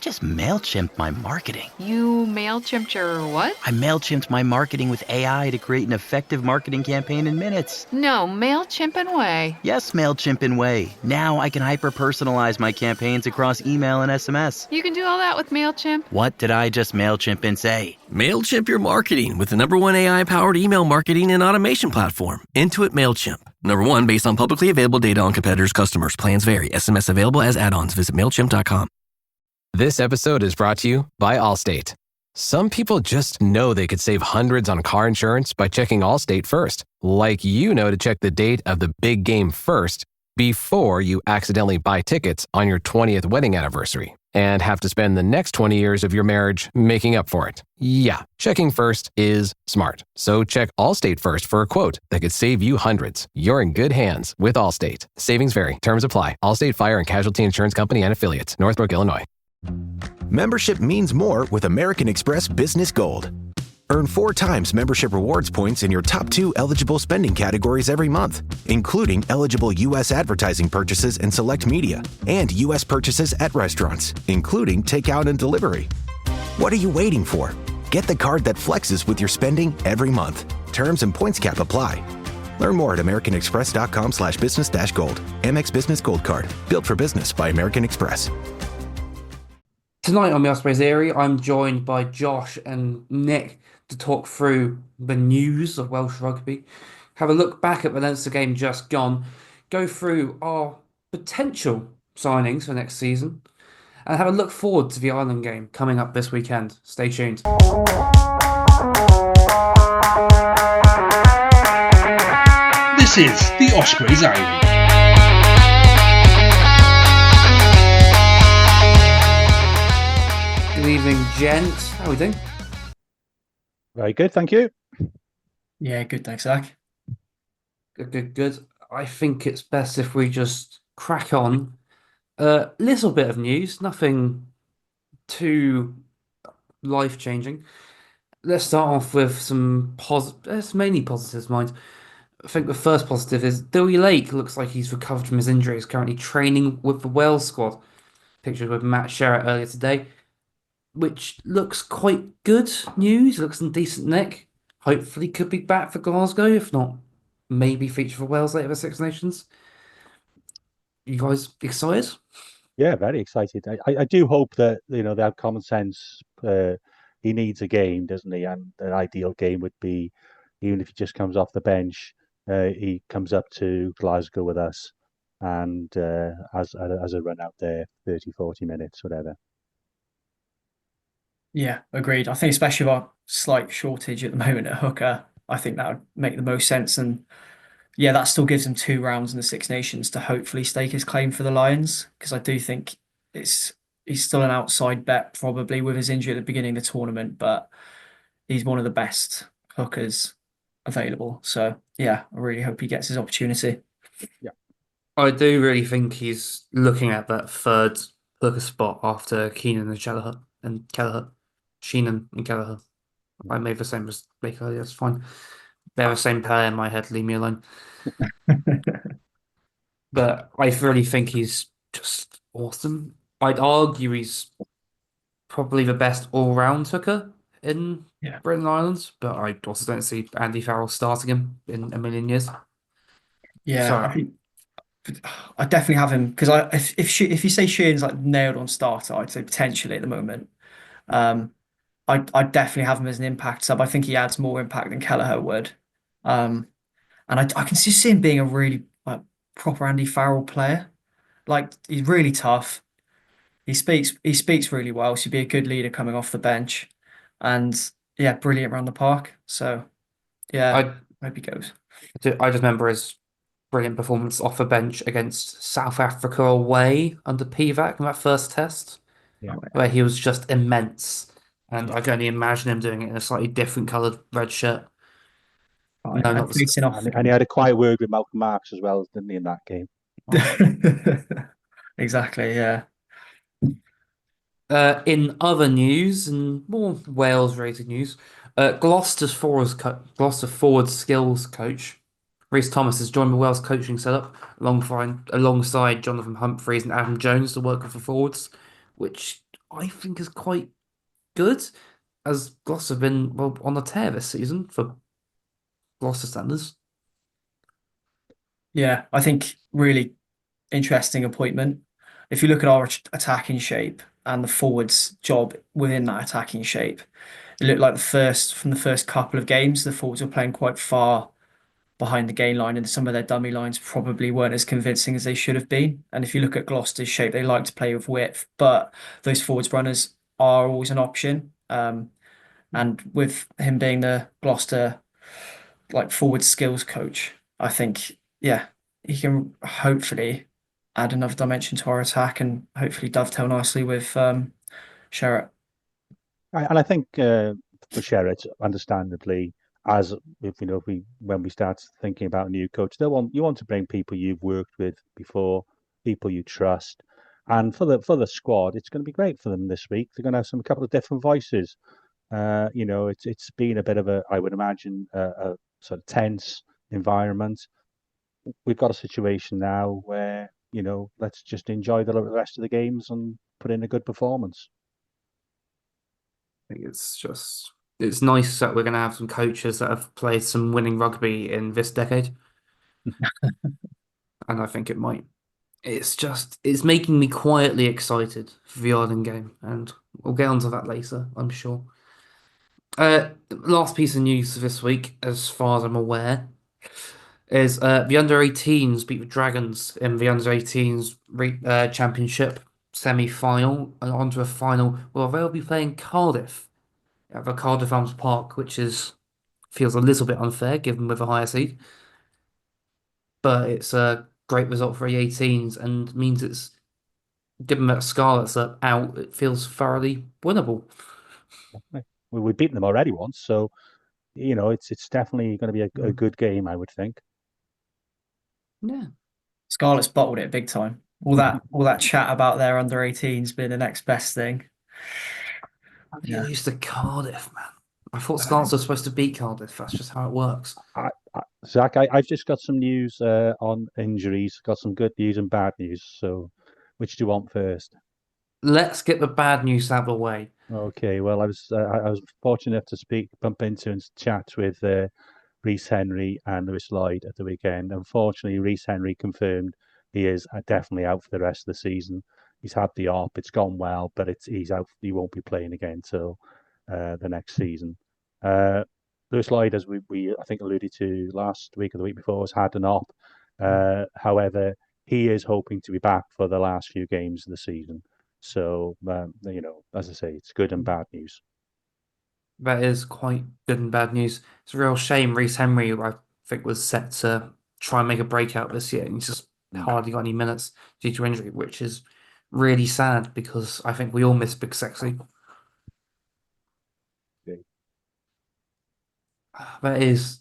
just MailChimped my marketing. You MailChimped your what? I MailChimped my marketing with AI to create an effective marketing campaign in minutes. No, MailChimp and Way. Yes, MailChimp in Way. Now I can hyper-personalize my campaigns across email and SMS. You can do all that with MailChimp? What did I just MailChimp and say? MailChimp your marketing with the #1 AI-powered email marketing and automation platform, Intuit MailChimp. #1 based on publicly available data on competitors' customers. Plans vary. SMS available as add-ons. Visit MailChimp.com. This episode is brought to you by Allstate. Some people just know they could save hundreds on car insurance by checking Allstate first. Like to check the date of the big game first before you accidentally buy tickets on your 20th wedding anniversary and have to spend the next 20 years of your marriage making up for it. Yeah, checking first is smart. So check Allstate first for a quote that could save you hundreds. You're in good hands with Allstate. Savings vary. Terms apply. Allstate Fire and Casualty Insurance Company and Affiliates. Northbrook, Illinois. Membership means more with American Express Business Gold. Earn 4 times membership rewards points in your top 2 eligible spending categories every month, including eligible U.S. advertising purchases and select media, and U.S. purchases at restaurants, including takeout and delivery. What are you waiting for? Get the card that flexes with your spending every month. Terms and points cap apply. Learn more at americanexpress.com/business-gold. Amex Business Gold Card. Built for business by American Express. Tonight on the Ospreys Eyrie, I'm joined by Josh and Nick to talk through the news of Welsh rugby, have a look back at the Leinster game just gone, go through our potential signings for next season, and have a look forward to the Ireland game coming up this weekend. Stay tuned. This is the Ospreys Eyrie. Good evening, gents. How are we doing? Very good, thank you. Yeah, good, thanks, Zach. Good. I think it's best if we just crack on. A little bit of news, nothing too life-changing. Let's start off with some it's mainly positives, mind. I think the first positive is Dewey Lake looks like he's recovered from his injury. He's currently training with the Wales squad. Pictured with Matt Sherratt earlier today, which looks quite good news. Looks in decent nick. Hopefully could be back for Glasgow. If not, maybe feature for Wales later for Six Nations. You guys excited? Yeah, very excited. I do hope that, they have common sense. He needs a game, doesn't he? And an ideal game would be, even if he just comes off the bench, he comes up to Glasgow with us and as a run out there, 30, 40 minutes, whatever. Yeah, agreed. I think especially with our slight shortage at the moment at hooker, I think that would make the most sense. And yeah, that still gives him 2 rounds in the Six Nations to hopefully stake his claim for the Lions, because I do think he's still an outside bet probably with his injury at the beginning of the tournament, but he's one of the best hookers available. So yeah, I really hope he gets his opportunity. Yeah. I do really think he's looking at that third hooker spot after Keenan and Kelleher. Sheenan and Kelleher. I made the same mistake earlier, that's fine. They're the same player in my head, leave me alone. But I really think he's just awesome. I'd argue he's probably the best all-round hooker in Britain and Ireland, but I also don't see Andy Farrell starting him in a million years. Yeah, I definitely have him, because if you say Sheehan's like nailed on starter, I'd say potentially at the moment. I'd definitely have him as an impact sub. I think he adds more impact than Kelleher would. And I can just see him being a really proper Andy Farrell player. Like, he's really tough. He speaks really well, so he'd be a good leader coming off the bench. And yeah, brilliant around the park. So yeah, I hope he goes. I just remember his brilliant performance off the bench against South Africa away under PVAC in that first test, where he was just immense. And I can only imagine him doing it in a slightly different coloured red shirt. And he had a quiet word with Malcolm Marks as well, didn't he, in that game? Exactly, yeah. In other news, and more Wales-related news, Gloucester forward skills coach Rhys Thomas has joined the Wales coaching setup alongside Jonathan Humphreys and Adam Jones to work with the forwards, which I think is quite good, as Gloucester have been on the tear this season for Gloucester standards. Yeah, I think really interesting appointment. If you look at our attacking shape and the forwards' job within that attacking shape, it looked like from the first couple of games, the forwards were playing quite far behind the gain line, and some of their dummy lines probably weren't as convincing as they should have been. And if you look at Gloucester's shape, they like to play with width, but those forwards runners are always an option. And with him being the Gloucester like forward skills coach, I think yeah, he can hopefully add another dimension to our attack and hopefully dovetail nicely with Sherratt. And I think for Sherrod, understandably, as if if we when we start thinking about a new coach, you want to bring people you've worked with before, people you trust, and for the squad, it's going to be great for them this week. They're going to have a couple of different voices. It's been a bit of I would imagine, a sort of tense environment. We've got a situation now where let's just enjoy the rest of the games and put in a good performance. I think it's nice that we're going to have some coaches that have played some winning rugby in this decade, and I think it's making me quietly excited for the Ireland game, and we'll get onto that later, I'm sure. Last piece of news this week, as far as I'm aware, is the under-18s beat the Dragons in the under-18s championship semi-final and onto a final. Well, they'll be playing Cardiff at the Cardiff Arms Park, which feels a little bit unfair given with a higher seed, but it's a great result for the 18s and means it's given that Scarlets are out, it feels thoroughly winnable. We've beaten them already once, so it's definitely going to be a good game, I would think. Yeah. Scarlett's bottled it big time. All that chat about their under 18s being the next best thing. I'm getting used to Cardiff, man. I thought Scarlets were supposed to beat Cardiff. That's just how it works. Zach, I've just got some news on injuries. Got some good news and bad news. So, which do you want first? Let's get the bad news out of the way. Okay. Well, I was fortunate enough to bump into and chat with Rhys Henry and Lewis Lloyd at the weekend. Unfortunately, Rhys Henry confirmed he is definitely out for the rest of the season. He's had the op. It's gone well, but he's out. He won't be playing again till the next season. Lewis Lloyd, as we I think alluded to last week or the week before, has had an op. However, he is hoping to be back for the last few games of the season. So, as I say, it's good and bad news. That is quite good and bad news. It's a real shame. Rhys Henry, who I think was set to try and make a breakout this year, and he's just hardly got any minutes due to injury, which is really sad because I think we all miss Big Sexy. That is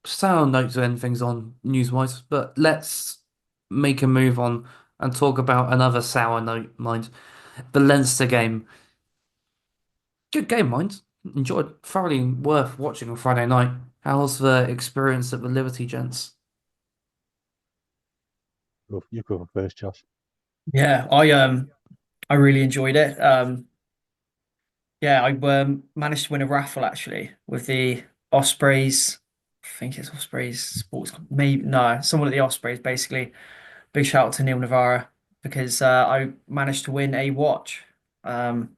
sour note to end things on news-wise, but let's make a move on and talk about another sour note, mind. The Leinster game. Good game, mind. Enjoyed, thoroughly worth watching on Friday night. How's the experience at the Liberty Gents? You go first, Josh. Yeah, I really enjoyed it. Yeah, I managed to win a raffle actually with the Ospreys. I think it's Ospreys Sports. Maybe no, someone at the Ospreys. Basically, big shout out to Neil Navarra because I managed to win a watch. And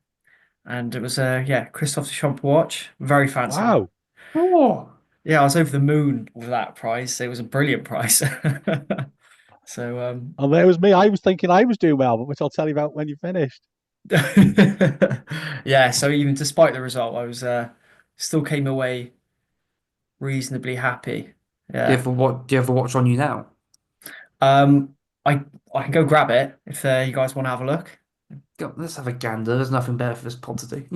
it was a Christophe Deschamps watch. Very fancy. Wow. Oh, Yeah, I was over the moon with that prize. It was a brilliant prize. So Oh, there was me. I was thinking I was doing well, which I'll tell you about when you finished. yeah, so even despite the result, I was still came away reasonably happy. Yeah. do you have a watch on you now? Um, I can go grab it if you guys want to have a look. Go, let's have a gander. There's nothing better for this pod to do.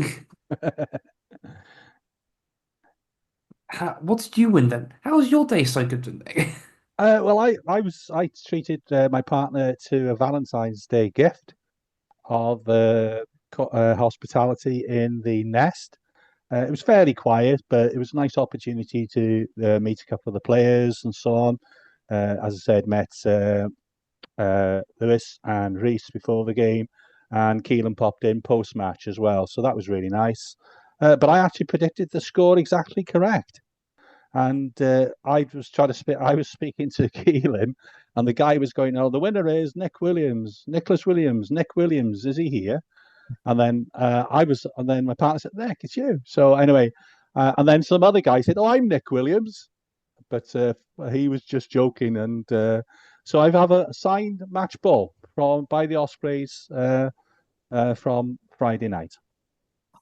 What did you win then? How was your day so good today? Well, I treated my partner to a Valentine's Day gift of hospitality in the Nest. It was fairly quiet, but it was a nice opportunity to meet a couple of the players and so on. As I said, met Lewis and Rhys before the game, and Keelan popped in post match as well, so that was really nice. But I actually predicted the score exactly correct, and I was trying to I was speaking to Keelan, and the guy was going, "Oh, the winner is Nicholas Williams. Nick Williams, is he here?" And then and then my partner said, "Nick, it's you." So anyway, and then some other guy said, "Oh, I'm Nick Williams," but he was just joking. And so I have a signed match ball by the Ospreys from Friday night.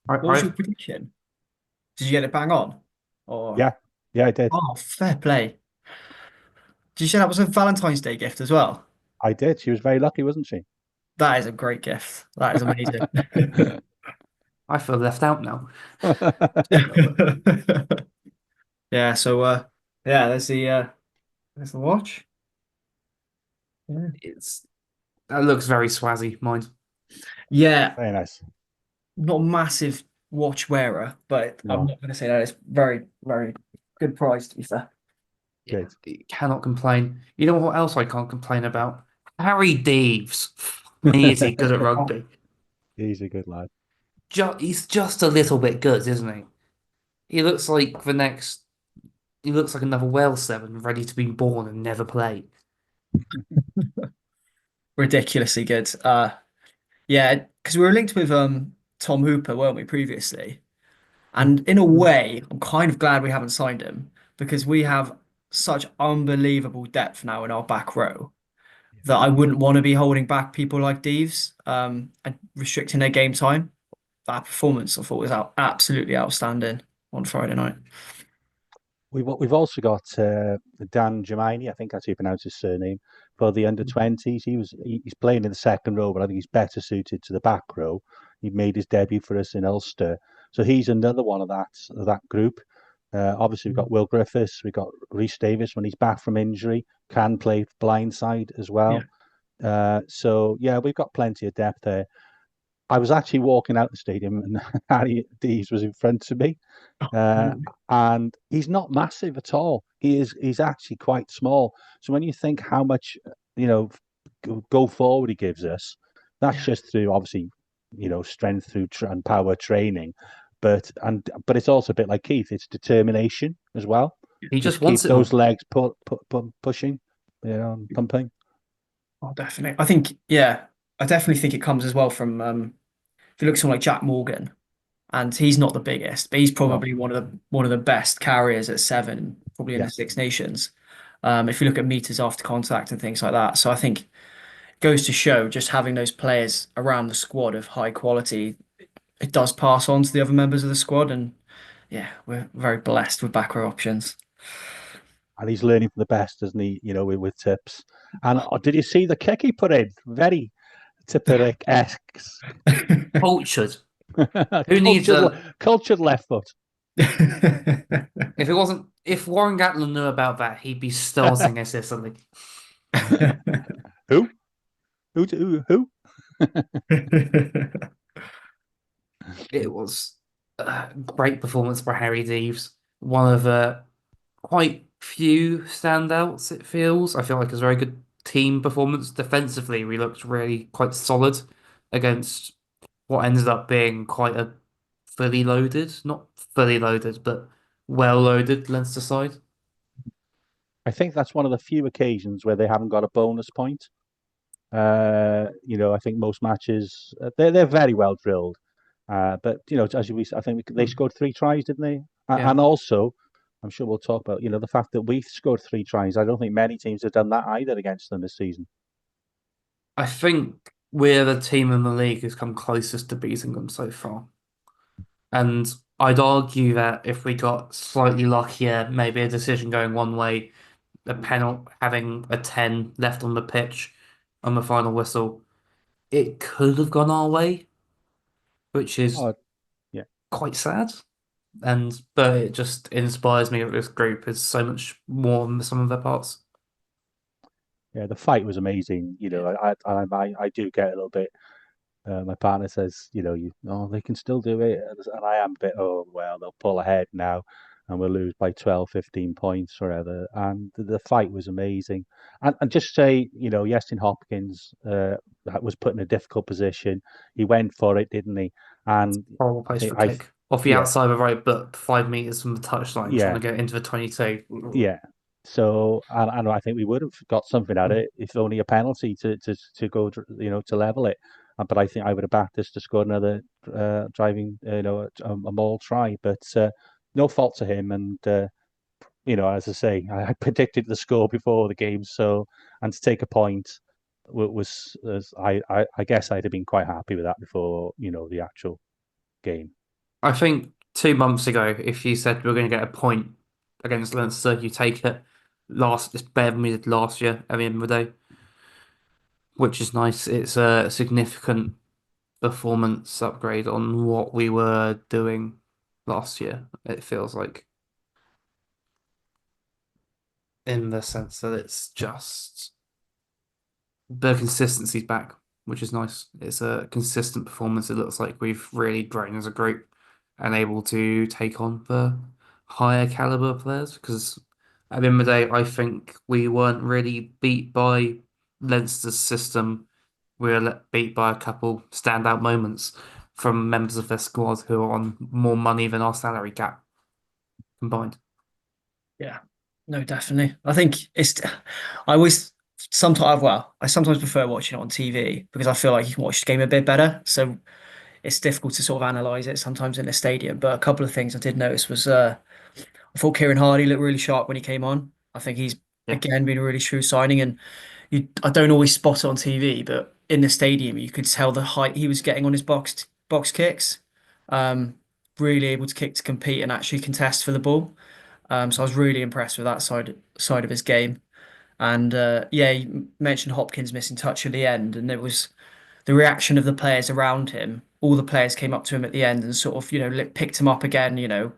What was your prediction? Did you get it bang on? Or Yeah, I did. oh, fair play. Did you say that was a Valentine's Day gift as well? I did. She was very lucky, wasn't she? That is a great gift. That is amazing. I feel left out now. Yeah, so yeah, there's the watch. Yeah. That looks very swazzy, mind. Yeah, Very nice. not a massive watch wearer, but I'm No, not going to say that it's very, very good price to be fair. good. You cannot complain. You know what else I can't complain about? Harri Deaves. Me, is he good at rugby? He's a good lad. He's just a little bit good, isn't he? He looks like He looks like another Wales 7 ready to be born and never play. Ridiculously good. Yeah, because we were linked with Tom Hooper, weren't we, previously? And in a way, I'm kind of glad we haven't signed him because we have such unbelievable depth now in our back row that I wouldn't want to be holding back people like Deaves and restricting their game time. That performance I thought was absolutely outstanding on Friday night. We've also got Dan Jemini, I think that's how you pronounce his surname, for the under 20s. He's playing in the second row, but I think he's better suited to the back row. He made his debut for us in Ulster, so he's another one of that group. Obviously, we've got Will Griffiths, we've got Rhys Davis when he's back from injury, can play blindside as well. So yeah, we've got plenty of depth there. I was actually walking out the stadium and Harry Deaves was in front of me. And he's not massive at all. He's actually quite small. So when you think how much go forward he gives us, that's just through obviously strength through and power training, but it's also a bit like Keith. It's determination as well. He just wants keep those legs pushing, and pumping. Oh, definitely. I definitely think it comes as well from if you look at someone like Jack Morgan, and he's not the biggest, but he's probably one of the best carriers at 7, probably in the Six Nations. If you look at meters after contact and things like that, so I think it goes to show just having those players around the squad of high quality, it does pass on to the other members of the squad, and yeah, we're very blessed with back row options. And he's learning from the best, isn't he? With tips. And did you see the kick he put in? Very Tipperick-esque. Cultured. Who needs cultured left foot? If Warren Gatland knew about that, he'd be starting us or something. Who? Who? It was a great performance by Harri Deaves. One of quite few standouts, it feels. I feel like it's a very good team performance. Defensively, we looked really quite solid against what ended up being quite a not fully loaded, but well loaded Leinster side. I think that's one of the few occasions where they haven't got a bonus point. I think most matches they're very well drilled, but I think they scored 3 tries, didn't they? And also, I'm sure we'll talk about the fact that we scored 3 tries. I don't think many teams have done that either against them this season. I think we're the team in the league who's come closest to beating them so far. And I'd argue that if we got slightly luckier, maybe a decision going one way, a penalty, having a 10 left on the pitch on the final whistle, it could have gone our way, which is quite sad. But it just inspires me that this group is so much more than the sum of their parts. Yeah, the fight was amazing. I do get a little bit. My partner says, they can still do it, and I am a bit. Oh well, they'll pull ahead now, and we'll lose by 12, 15 points or whatever. And the fight was amazing. And just say, Justin Hopkins was put in a difficult position. He went for it, didn't he? And Horrible place for a I kick. Off the yeah, outside of the right, but 5 meters from the touchline, trying yeah, to get into the 22. yeah. So, and I think we would have got something out of it if only a penalty to go, to level it. But I think I would have backed us to score another driving, a maul try. But no fault to him. And as I say, I predicted the score before the game. So, and to take a point I guess I'd have been quite happy with that before, the actual game. I think 2 months ago, if you said we are going to get a point against Leinster, you take it. It's better than we did last year at the end of the day, which is nice. It's a significant performance upgrade on what we were doing last year, it feels like, in the sense that it's just the consistency's back, which is nice. It's a consistent performance. It looks like we've really grown as a group and able to take on the higher caliber players. Because at the end of the day, I think we weren't really beat by Leinster's system. We were beat by a couple standout moments from members of their squad who are on more money than our salary cap combined. Yeah, no, definitely. I think I always sometimes, well, I sometimes prefer watching it on TV because I feel like you can watch the game a bit better. So it's difficult to sort of analyze it sometimes in the stadium. But a couple of things I did notice was I thought Kieran Hardy looked really sharp when he came on. I think he's Yeah, again been a really true signing, and I don't always spot it on TV, but in the stadium you could tell the height he was getting on his box kicks. Um, really able to kick to compete and actually contest for the ball. So I was really impressed with that side of his game. And yeah, you mentioned Hopkins missing touch at the end, and it was the reaction of the players around him. All the players came up to him at the end and sort of, picked him up again,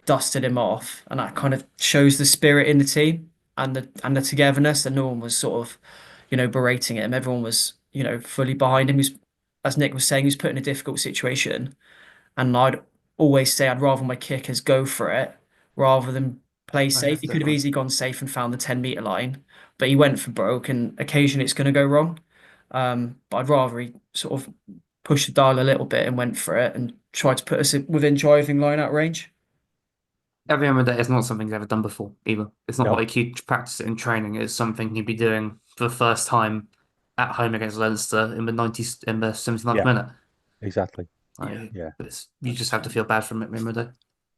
dusted him off, and that kind of shows the spirit in the team and the togetherness. And no one was sort of, berating him. Everyone was, fully behind him. As Nick was saying, he was put in a difficult situation, and I'd always say I'd rather my kickers go for it rather than play safe. that's He could have different. easily gone safe and found the 10-meter line, but he went for broke, and occasionally it's going to go wrong. But I'd rather he sort of pushed the dial a little bit and went for it and tried to put us within driving line out range. Every other day is not something he's ever done before either. It's not No, like he'd practice it in training. It's something he'd be doing for the first time at home against Leinster in the 79th yeah, minute. exactly. Like, Yeah. you just have to feel bad for him at the end of the day.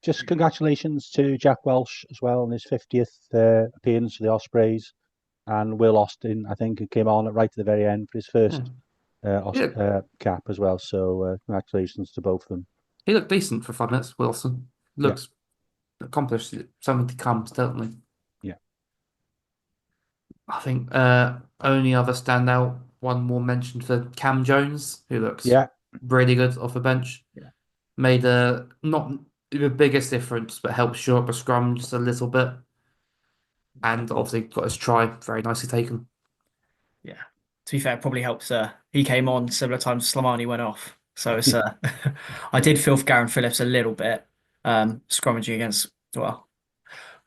Just congratulations to Jack Welsh as well on his 50th appearance for the Ospreys, and Will Austin, I think, who came on right at the very end for his Yeah. first Yeah. cap as well. So congratulations to both of them. He looked decent for 5 minutes, Wilson. Yeah, Looks accomplished. Something to come, certainly. yeah, I think only other standout, one more mention for Cam Jones, who looks yeah. really good off the bench. Yeah. Made not the biggest difference, but helped shore up a scrum just a little bit. And obviously got his try very nicely taken. Yeah. To be fair, it probably helps. He came on similar times Slimani went off. So it's I did feel for Garen Phillips a little bit, scrummaging against, well,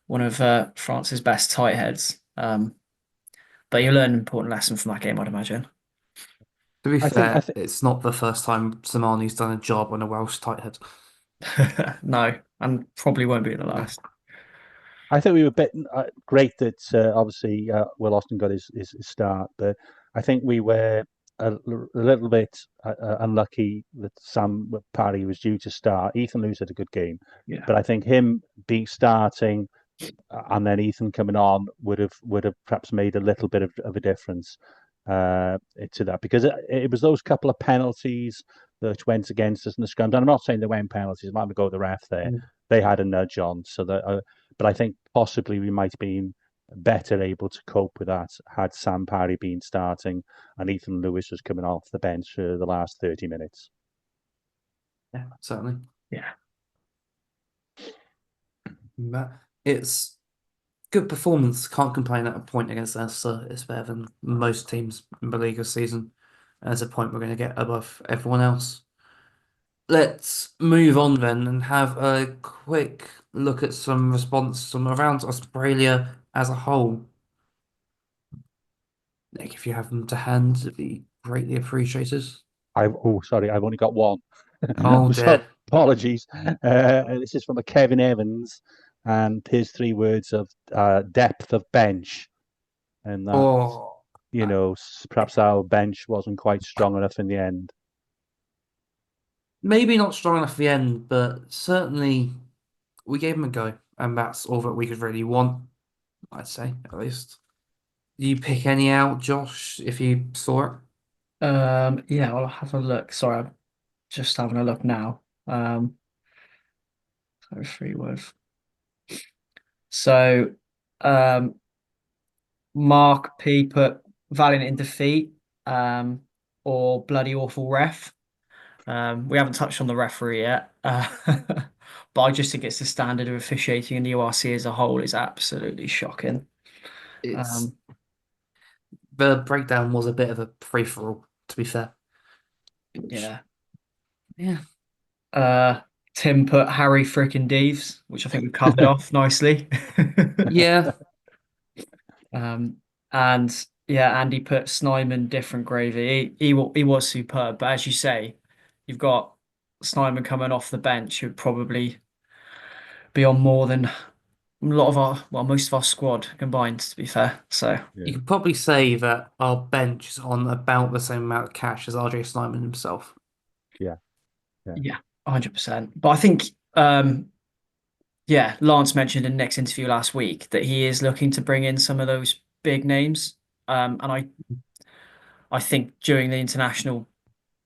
one of France's best tight heads. But you learn an important lesson from that game, I'd imagine. To be I think I fair, think it's not the first time Somani's done a job on a Welsh tight head. No, and probably won't be the No. last. I think we were bit great that obviously Will Austin got his start, but I think we were a little bit unlucky that Sam Parry was due to start. Ethan Lewis had a good game, Yeah. but I think him being starting and then Ethan coming on would have perhaps made a little bit of a difference to that, because it was those couple of penalties that went against us in the scrum. And I'm not saying they went penalties; I might go the ref there. They had a nudge on, so that. But I think possibly we might have been better able to cope with that had Sam Parry been starting and Ethan Lewis was coming off the bench for the last 30 minutes. Yeah, certainly. Yeah. But it's good performance. Can't complain at a point against Leicester. It's better than most teams in the league this season. There's a point we're going to get above everyone else. let's move on then and have a quick look at some response from around Australia as a whole. Like, if you have them to hand, it'd be greatly appreciated. Sorry, I've only got one. Oh So dear. apologies. This is from a Kevin Evans, and his 3 words of depth of bench, and that Oh, perhaps our bench wasn't quite strong enough in the end. maybe not strong enough at the end, but certainly we gave him a go, and that's all that we could really want, I'd say, at least. Do you pick any out, Josh, if you saw it? Yeah, I'll have a look. Sorry, I'm just having a look now. So 3 words. So, um, Mark P put Valiant in defeat, or bloody awful ref. We haven't touched on the referee yet, but I just think it's the standard of officiating in the URC as a whole is absolutely shocking. It's Um, the breakdown was a bit of a free for all, to be fair. yeah. Yeah. Tim put Harry frickin' Deaves, which I think we covered off nicely. Yeah. Um, and yeah, Andy put Snyman different gravy. He was superb, but as you say, you've got Snyman coming off the bench who'd probably be on more than a lot of most of our squad combined, to be fair. So You could probably say that our bench is on about the same amount of cash as RJ Snyman himself. Yeah, yeah. yeah, 100%. But I think yeah, Lance mentioned in the next interview last week that he is looking to bring in some of those big names. And I think during the international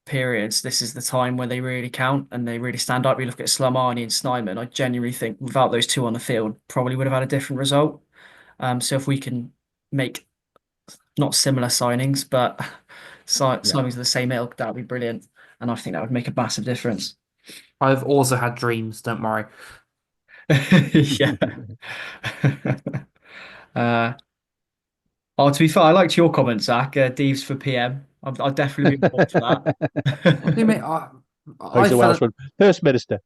periods, this is the time when they really count and they really stand up. We look at Slimani and Snyman. I genuinely think without those two on the field, probably would have had a different result. So if we can make not similar signings, but signings of the same ilk, that would be brilliant. And I think that would make a massive difference. I've also had dreams, don't worry. Yeah. uh, oh, to be fair, I liked your comment, Zach. Deeves for PM. I'll definitely be on board for What do you that. mean? He's I a felt Welshman. First Minister.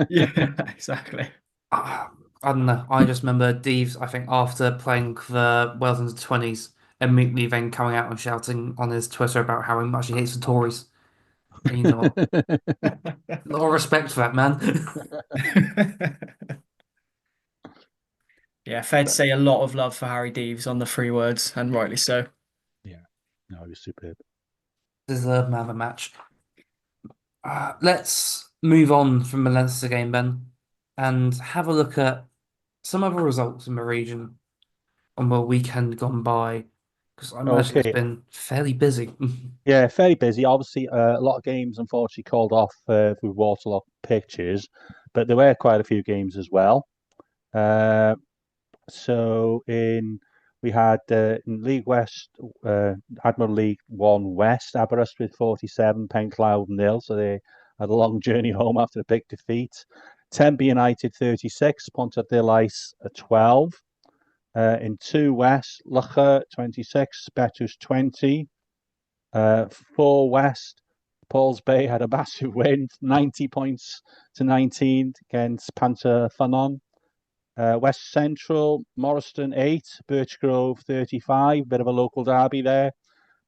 Yeah, exactly. I don't know. I just remember Deves, I think, after playing for Wales under 20s, immediately then coming out and shouting on his Twitter about how much he hates the Tories. And you know what? A lot of respect for that man. Yeah, fair to say a lot of love for Harry Deaves on the 3 words, and rightly so. Yeah, no, he was superb. Deserved man of the match. Let's move on from the Leinster game, Ben, and have a look at some other results in the region on the weekend gone by, because I imagine it's Okay. been fairly busy. Yeah, very busy. Obviously, a lot of games unfortunately called off through waterlogged pitches, but there were quite a few games as well. Uh, so we had in League West, Admiral League One West, Aberystwyth 47, Pencloud 0. So they had a long journey home after a big defeat. Tenby United 36, Pontarddulais 12. In 2 West, Lucha 26, Betus 20. 4 West, Pauls Bay had a massive win, 90 points to 19 against Panther Fanon. West Central, Morriston 8, Birchgrove 35, bit of a local derby there.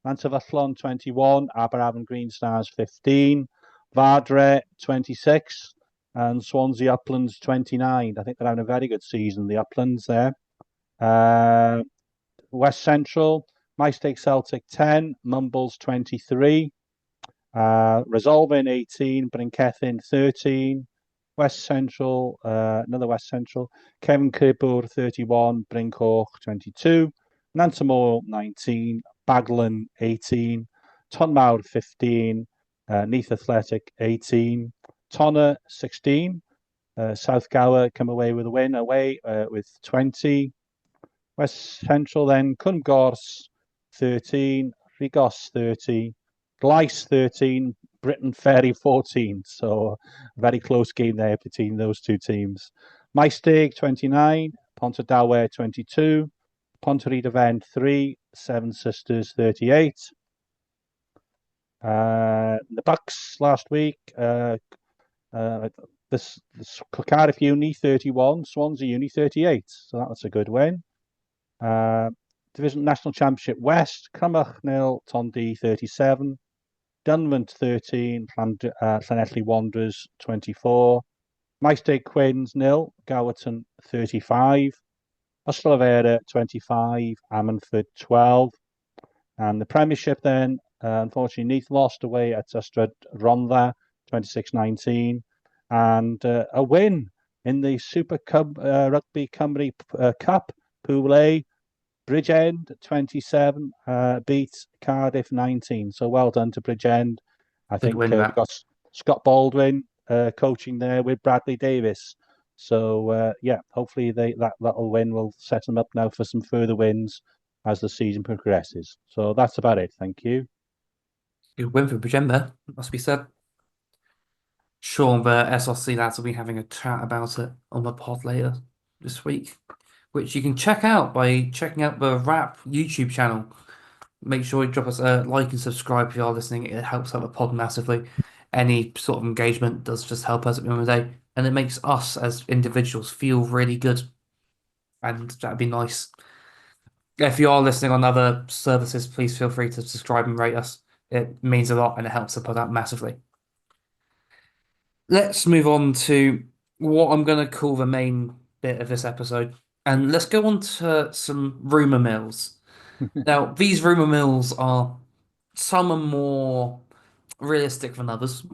Mantavathlon 21, Aberafon Green Stars 15, Vardre 26, and Swansea Uplands 29. I think they're having a very good season, the Uplands there. West Central, MyStake Celtic 10, Mumbles 23, Resolving 18, Brinkethin 13, West Central, another West Central, Kevin Kirbur 31, Brinkhawk 22, Nantamore 19, Baglan 18, Tonmawr 15, Neath Athletic 18, Tonner 16, South Gower come away with a win away with 20, West Central then, Cwmgors 13, Rhugos 30, Gleis 13, Britain Ferry 14. So a very close game there between those two teams. Maesteg 29, Pontardawe 22, Pontarryd Event 3, Seven Sisters 38. The Bucks last week, This Cardiff Uni 31, Swansea Uni 38. So that's a good win. Division National Championship West, Crymych 0, Tondy 37, Dunmont 13, Llanelli Wanderers 24, Maesteg Quins 0, Gowerton 35, Ystalyfera 25, Ammanford 12. And the Premiership then, unfortunately, Neath lost away at Ystrad Rhondda 26-19. And a win in the Super Rugby Cymru Cup, Pool A, Bridgend 27 beat Cardiff 19. So well done to Bridgend. I think we've got Scott Baldwin coaching there with Bradley Davis. So hopefully that little win will set them up now for some further wins as the season progresses. So that's about it. Thank you. Good win for Bridgend there, must be said. Sure, the SRC lads will be having a chat about it on the pod later this week, which you can check out by checking out the Rap YouTube channel. Make sure you drop us a like and subscribe if you are listening. It helps out the pod massively. Any sort of engagement does just help us at the end of the day, and it makes us as individuals feel really good, and that'd be nice. If you are listening on other services, please feel free to subscribe and rate us. It means a lot and it helps the pod out massively. Let's move on to what I'm going to call the main bit of this episode. And let's go on to some rumour mills. Now, these rumour mills some are more realistic than others.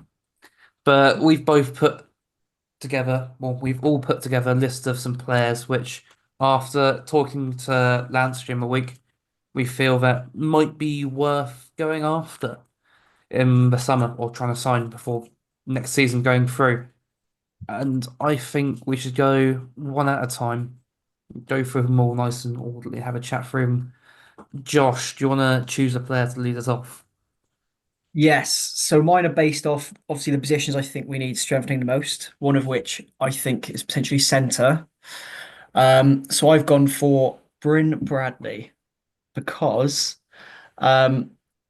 But we've all put together a list of some players which, after talking to Landstream a week, we feel that might be worth going after in the summer or trying to sign before next season going through. And I think we should go one at a time, go through them all nice and orderly, have a chat through them. Josh, do you want to choose a player to lead us off? Yes. So mine are based off obviously the positions I think we need strengthening the most, one of which I think is potentially centre. So I've gone for Bryn Bradley because I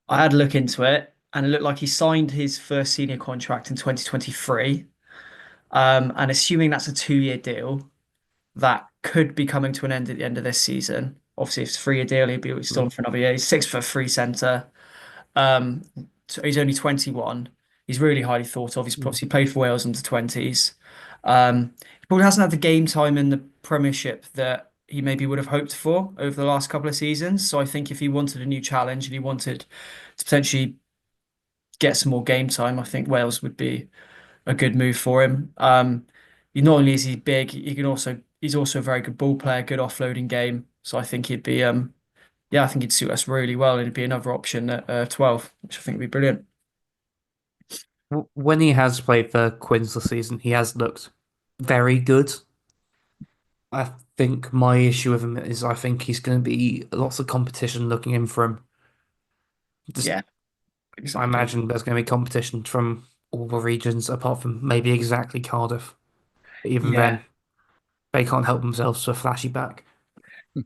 had a look into it and it looked like he signed his first senior contract in 2023. And assuming that's a 2-year deal, that could be coming to an end at the end of this season. Obviously, if it's a 3-year deal, he'll be still on for another year. He's 6'3" centre. So he's only 21. He's really highly thought of. He's obviously played for Wales under 20s. He probably hasn't had the game time in the Premiership that he maybe would have hoped for over the last couple of seasons. So I think if he wanted a new challenge and he wanted to potentially get some more game time, I think Wales would be a good move for him. Not only is he big, he's also a very good ball player, good offloading game. So I think he'd be I think he'd suit us really well and it'd be another option at 12, which I think would be brilliant. When he has played for Quins this season, he has looked very good. I think my issue with him is I think he's going to be lots of competition looking in for him. Yeah, exactly. I imagine there's going to be competition from all the regions apart from maybe exactly Cardiff. But even then, they can't help themselves to a flashy back.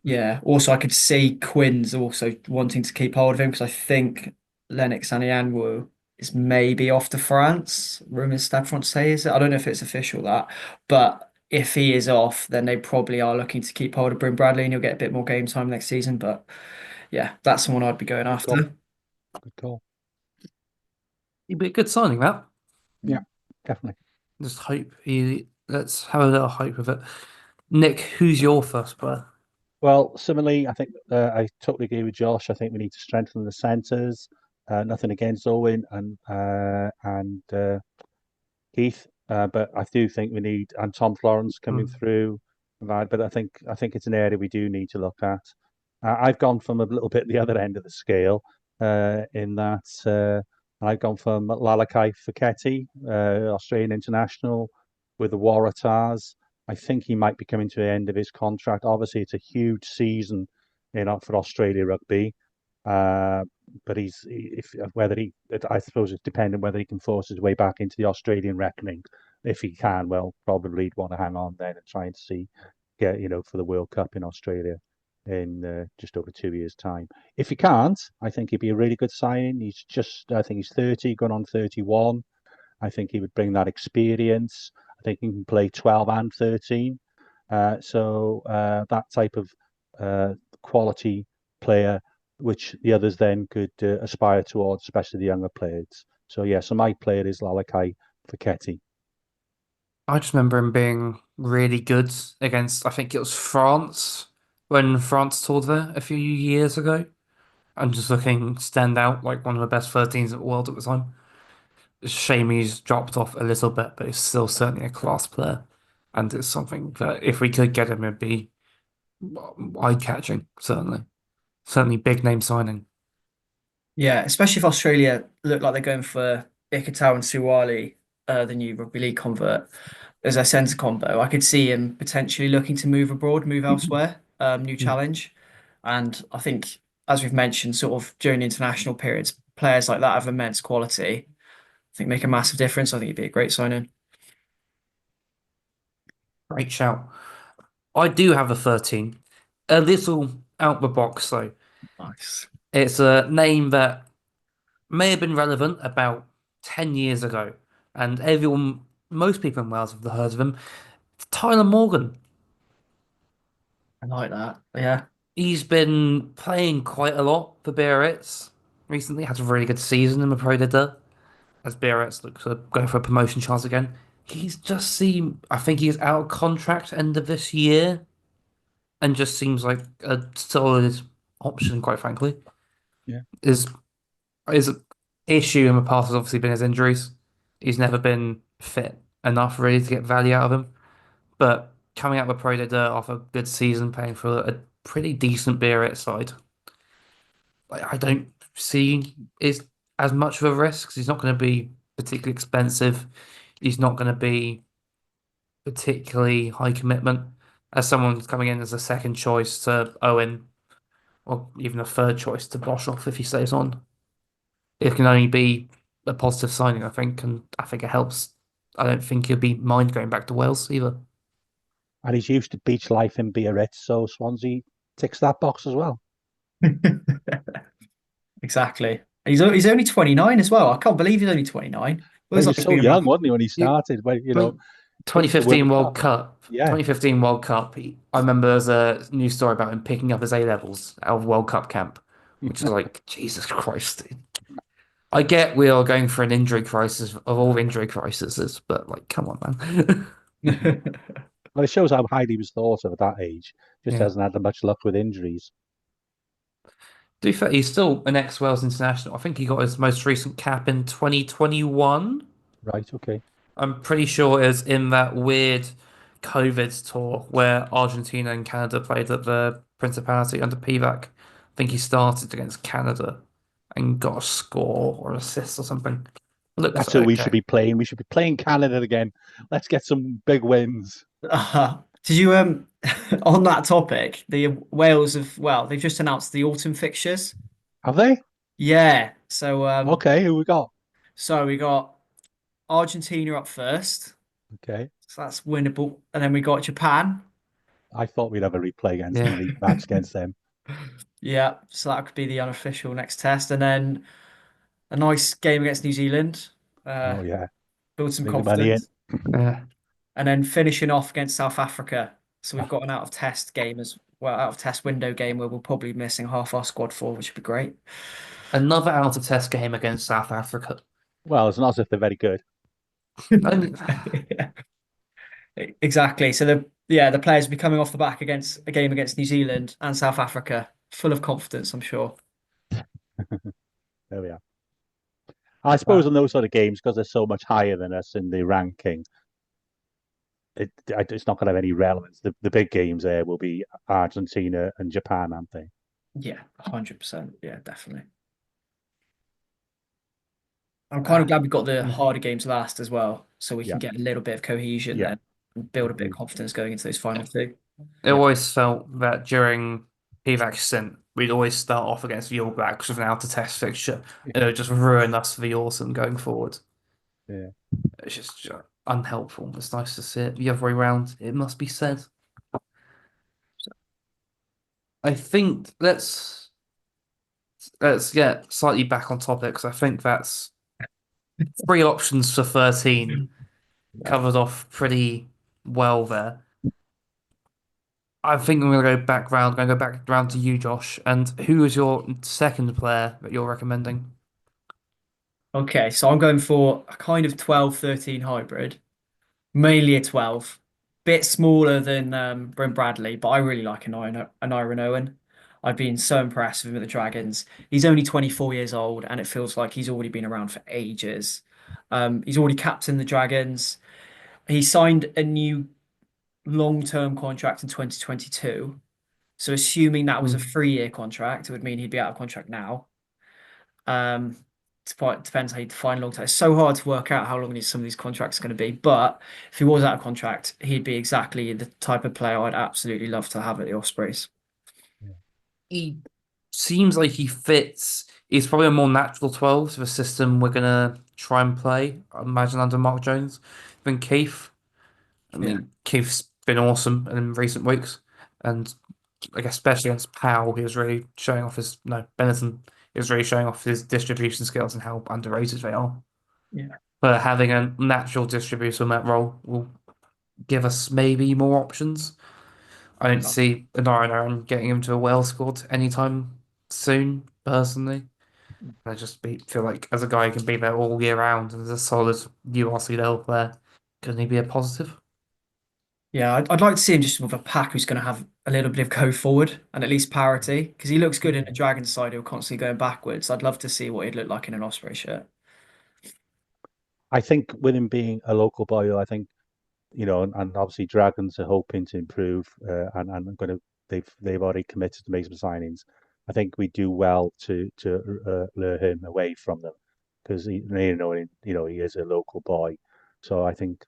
Yeah. Also, I could see Quins also wanting to keep hold of him because I think Lennox Anianwu is maybe off to France. Rumours Stade Francais. I don't know if it's official that, but if he is off, then they probably are looking to keep hold of Bryn Bradley and he'll get a bit more game time next season. But yeah, that's someone I'd be going after. Good call. He'd be a good signing, that. Yeah, definitely. Just let's have a little hope of it. Nick, who's your first player? Well, similarly, I think I totally agree with Josh. I think we need to strengthen the centres. Nothing against Owen and Keith, but I do think we need and Tom Florence coming through. But I think it's an area we do need to look at. I've gone from a little bit the other end of the scale in that I've gone from Lalakai Foketi, Australian international with the Waratahs. I think he might be coming to the end of his contract. Obviously, it's a huge season, for Australia rugby. But I suppose it's dependent whether he can force his way back into the Australian reckoning. If he can, well, probably he'd want to hang on then and try and get for the World Cup in Australia in just over 2 years' time. If he can't, I think he'd be a really good signing. I think he's 30, going on 31. I think he would bring that experience. I think he can play 12 and 13. That type of quality player, which the others then could aspire towards, especially the younger players. So my player is Lalakai Fekete. I just remember him being really good against, I think it was France when France toured there a few years ago, and just looking stand out like one of the best 13s in the world at the time. It's a shame he's dropped off a little bit, but he's still certainly a class player, and it's something that if we could get him, it'd be eye-catching. Certainly big name signing. Yeah, especially if Australia look like they're going for Ikitau and Suwali, the new rugby league convert, as their centre combo. I could see him potentially looking to move abroad, move elsewhere, new challenge. And I think, as we've mentioned, sort of during the international periods, players like that have immense quality. I think make a massive difference. I think it'd be a great signing. Great shout. I do have a 13. A little out the box, though. Nice. It's a name that may have been relevant about 10 years ago, and most people in Wales have heard of him. It's Tyler Morgan. I like that. Yeah. He's been playing quite a lot for Biarritz recently, had a really good season in the Pro League as Biarritz look to go for a promotion chance again. I think he's out of contract end of this year and just seems like a solid option, quite frankly. Yeah. His issue in the past has obviously been his injuries. He's never been fit enough really to get value out of him. But coming out of the Pro League off a good season, playing for a pretty decent Biarritz side, I don't see is as much of a risk. 'Cause he's not going to be particularly expensive. He's not going to be particularly high commitment. As someone who's coming in as a second choice to Owen, or even a third choice to Boshoff if he stays on, it can only be a positive signing, I think, and I think it helps. I don't think he'll be mind going back to Wales either. And he's used to beach life in Biarritz, so Swansea ticks that box as well. Exactly. And he's only 29 as well. I can't believe he's only 29. Well, Feels he like was he's so been around young, for wasn't he, when he You, started? When I mean, the 2015 World Cup. Yeah. 2015 World Cup. I remember there's a news story about him picking up his A levels out of World Cup camp, which is like, Jesus Christ. I get we are going for an injury crisis of all injury crises, but like, come on, man. Well, it shows how highly he was thought of at that age. Just Yeah. hasn't had much luck with injuries. To be fair, he's still an ex-Wales international. I think he got his most recent cap in 2021. Right, okay. I'm pretty sure it was in that weird COVID tour where Argentina and Canada played at the Principality under Pivac. I think he started against Canada and got a score or an assist or something. Looks That's who we should okay. be playing. We should be playing Canada again. Let's get some big wins. Did you on that topic, the Wales have they've just announced the autumn fixtures. Have they? Yeah. So Okay, who we got? so we got Argentina up first. Okay. So that's winnable. And then we got Japan. I thought we'd have a replay against Yeah. them, rematch against them. Yeah, so that could be the unofficial next test. And then a nice game against New Zealand. Oh yeah. Build some Bring the money in. confidence. Yeah. And then finishing off against South Africa. So we've got an out of test game as well, out of test window game where we'll probably be missing half our squad for, which would be great. Another out of test game against South Africa. Well, it's not as if they're very good. Yeah, exactly. So the players will be coming off the back against a game against New Zealand and South Africa, full of confidence, I'm sure. There we are. I suppose in those sort of games, because they're so much higher than us in the ranking, it's not going to have any relevance. The big games there will be Argentina and Japan, aren't they? Yeah, 100%. Yeah, definitely. I'm kind of glad we got the harder games last as well, so we can get a little bit of cohesion Yeah. there and build a bit of confidence going into those final two. It always felt that during Pivac's stint, we'd always start off against the All Blacks with an out of test fixture. It would just ruin us for the autumn going forward. Yeah. It's just unhelpful. It's nice to see it the other way around, it must be said. I think let's get slightly back on topic because I think that's Three options for 13 Yeah. covered off pretty well there. I think I'm going to go back round. I'm going to go back round to you, Josh. And who is your second player that you're recommending? Okay, so I'm going for a kind of 12-13 hybrid, mainly a 12. Bit smaller than Brent Bradley, but I really like an Iron Owen. I've been so impressed with him at the Dragons. He's only 24 years old, and it feels like he's already been around for ages. He's already captained the Dragons. He signed a new long-term contract in 2022. So assuming that was a Hmm. 3-year contract, it would mean he'd be out of contract now. Um, depends how you define long term. It's so hard to work out how long some of these contracts are going to be. But if he was out of contract, he'd be exactly the type of player I'd absolutely love to have at the Ospreys. He seems like he fits. He's probably a more natural 12 to the system we're going to try and play, I imagine, under Mark Jones than Keith. I Yeah. mean, Keith's been awesome in recent weeks. And I guess especially against Powell, he was really showing off his, no, Benetton, he was really showing off his distribution skills and how underrated they are. Yeah. But having a natural distributor in that role will give us maybe more options. I don't No. see Aaron getting him to a Wales squad anytime soon, personally. I just feel like as a guy who can be there all year round and as a solid URC level player, couldn't he be a positive? Yeah, I'd like to see him just with a pack who's going to have a little bit of go forward and at least parity because he looks good in the Dragon side who are constantly going backwards. I'd love to see what he'd look like in an Osprey shirt. I think with him being a local boy, I think and obviously Dragons are hoping to improve, and going to they've already committed to make some signings. I think we do well to lure him away from them because he is a local boy, so I think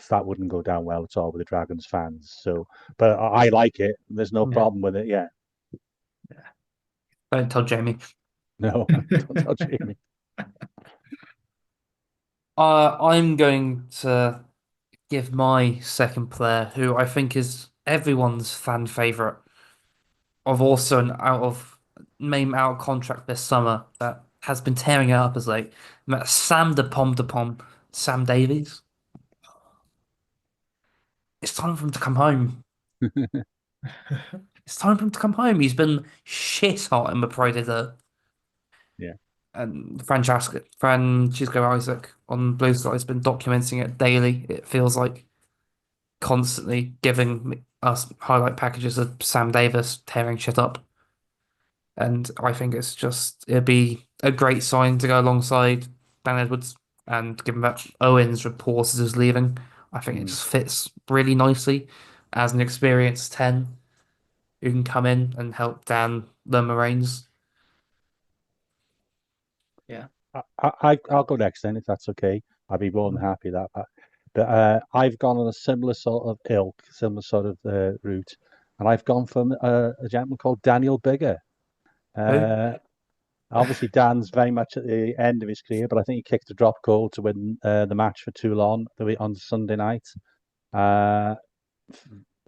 that wouldn't go down well at all with the Dragons fans. So, but I like it. There's no Yeah. problem with it. Yeah, Don't tell Jamie. no, don't tell Jamie. I'm going to give my second player, who I think is everyone's fan favorite, of also an out of contract this summer that has been tearing it up as late. And that's de Pom, Sam Davies. It's time for him to come home. It's time for him to come home. He's been shit hot in the Pro Division. Yeah. And Francisco Isaac on Blue Sky has been documenting it daily. It feels like constantly giving us highlight packages of Sam Davis tearing shit up. And I think it'd be a great sign to go alongside Dan Edwards. And given that Owens reported as leaving, I think it Mm. just fits really nicely as an experienced 10 who can come in and help Dan learn the reins. Yeah. I'll go next then if that's okay. I'd be more than happy that. But I've gone on a similar sort of ilk, similar sort of route, and I've gone from a gentleman called Daniel Bigger. Who? Uh, Obviously, Dan's very much at the end of his career, but I think he kicked a drop goal to win the match for Toulon on Sunday night. Uh,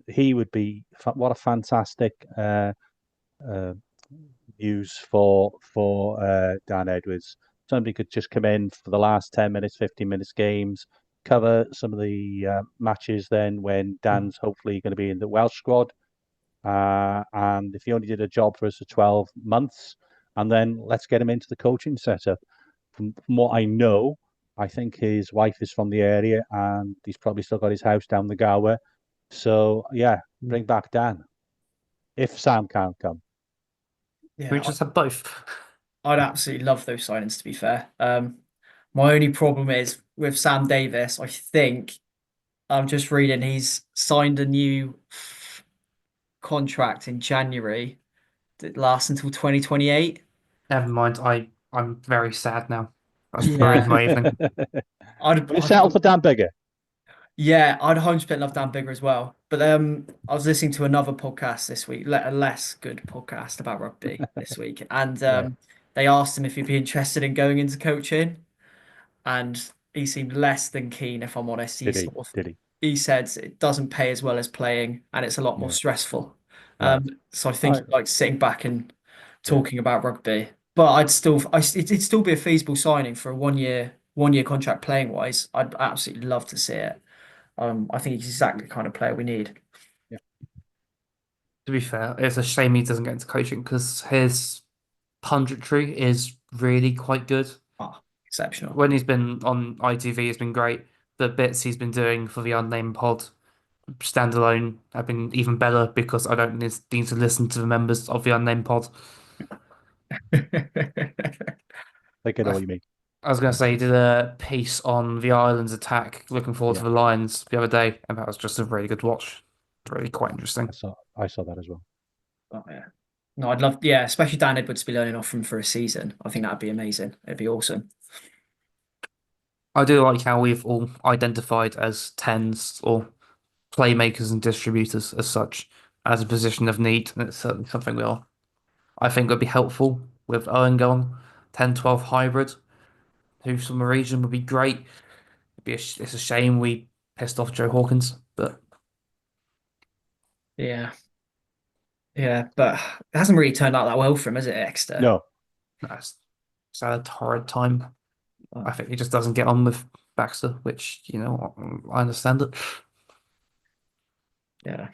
he would be what a fantastic uh, use for Dan Edwards. Somebody could just come in for the last 10 minutes, 15 minutes games, cover some of the matches. Then when Dan's hopefully going to be in the Welsh squad, and if he only did a job for us for 12 months, and then let's get him into the coaching setup. From what I know, I think his wife is from the area and he's probably still got his house down the Gower. So, yeah, bring back Dan if Sam can't come. We Yeah, just have both. I'd absolutely love those signings to be fair. My only problem is with Sam Davis, I think I'm just reading he's signed a new contract in January that lasts until 2028. Never mind. I'm very sad now. That's ruined Yeah. my evening. I'd, Will you I'd, settle for Dan Bigger? yeah, I'd 100% love Dan Bigger as well. But I was listening to another podcast this week, a less good podcast about rugby this week, and Yeah. they asked him if he'd be interested in going into coaching, and he seemed less than keen, if I'm honest. Did he? Did he? He said it doesn't pay as well as playing, and it's a lot more Yeah. stressful. Right. So I think I, he likes sitting back and yeah. talking about rugby. But it'd still be a feasible signing for a 1 year contract playing wise, I'd absolutely love to see it. I think he's exactly the kind of player we need. To be fair, it's a shame he doesn't get into coaching because his punditry is really quite good. Ah, exceptional. When he's been on ITV, it's been great. The bits he's been doing for the Unnamed Pod standalone have been even better because I don't need to listen to the members of the Unnamed Pod. I get I, what you mean. I was going to say, he did a piece on the Island's attack, looking forward to Yeah, the Lions the other day, and that was just a really good watch. Really quite I interesting. saw I saw that as well. Oh yeah. No, I'd love, yeah, especially Dan Edwards to be learning off him for a season. I think that'd be amazing. It'd be awesome. I do like how we've all identified as tens or playmakers and distributors as such as a position of need, and it's certainly something I think would be helpful with Owen gone. 10-12 hybrid, who's from the region would be great. It's a shame we pissed off Joe Hawkins, but Yeah. Yeah, but it hasn't really turned out that well for him, has it, Exeter? No, it's had a torrid time. I Oh, think he just doesn't get on with Baxter, which, I understand it. yeah.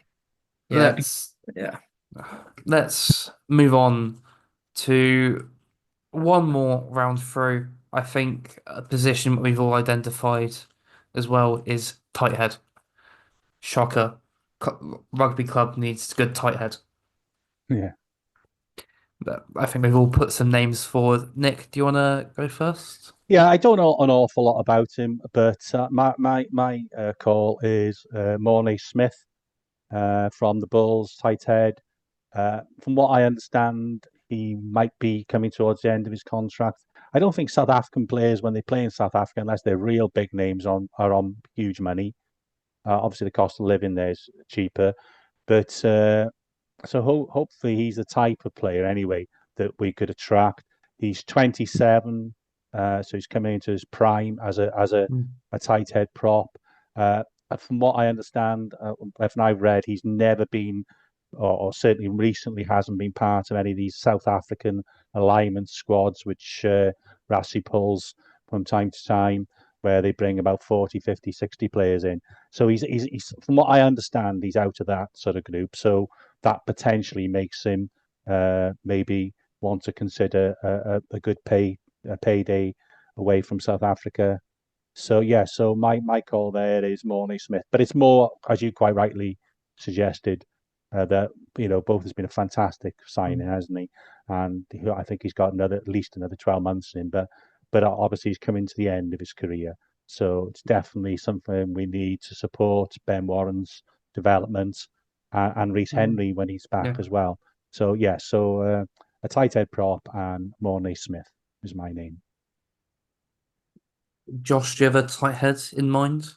Yeah. Let's Yeah. let's move on to one more round through. I think a position we've all identified as well is tight head. Shocker. Rugby club needs a good tight head. yeah. But I think we've all put some names forward. Nick, do you want to go first? Yeah, I don't know an awful lot about him, but my call is Morley Smith from the Bulls, tight head. From what I understand, he might be coming towards the end of his contract. I don't think South African players, when they play in South Africa, unless they're real big names, are on huge money. Obviously, the cost of living there is cheaper, but hopefully he's the type of player anyway that we could attract. He's 27, so he's coming into his prime as Mm. a tight head prop. From what I understand, if I've read, he's never been, or certainly recently hasn't been part of any of these South African alignment squads, which Rassi pulls from time to time, where they bring about 40, 50, 60 players in. So he's from what I understand, he's out of that sort of group. So that potentially makes him maybe want to consider a good payday away from South Africa. So yeah, so my call there is Morley Smith, but it's more, as you quite rightly suggested, that both has been a fantastic signing, hasn't he? And I think he's got at least another 12 months in, but obviously he's coming to the end of his career, so it's definitely something we need to support Ben Warren's development and Reece Mm. Henry when he's back Yeah. as well. So yeah, so a tight head prop and Morley Smith is my name. Josh, do you have a tight head in mind?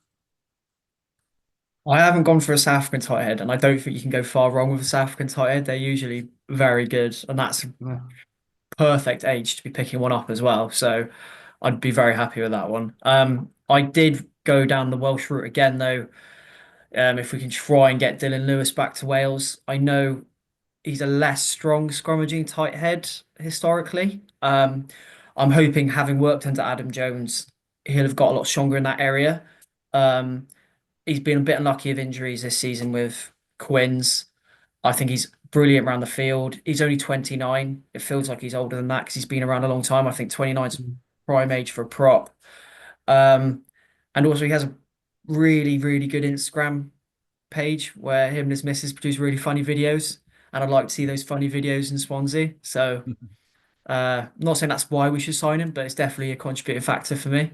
I haven't gone for a South African tight head, and I don't think you can go far wrong with a South African tight head. They're usually very good, and that's a Yeah. perfect age to be picking one up as well. So I'd be very happy with that one. I did go down the Welsh route again, though. If we can try and get Dylan Lewis back to Wales, I know he's a less strong scrummaging tight head historically. I'm hoping, having worked under Adam Jones, he'll have got a lot stronger in that area. Um, he's been a bit unlucky with injuries this season with Quins. I think he's brilliant around the field. He's only 29. It feels like he's older than that because he's been around a long time. I think 29 is Mm. prime age for a prop. Um, and also he has a really, really good Instagram page where him and his missus produce really funny videos. And I'd like to see those funny videos in Swansea. So I'm not saying that's why we should sign him, but it's definitely a contributing factor for me.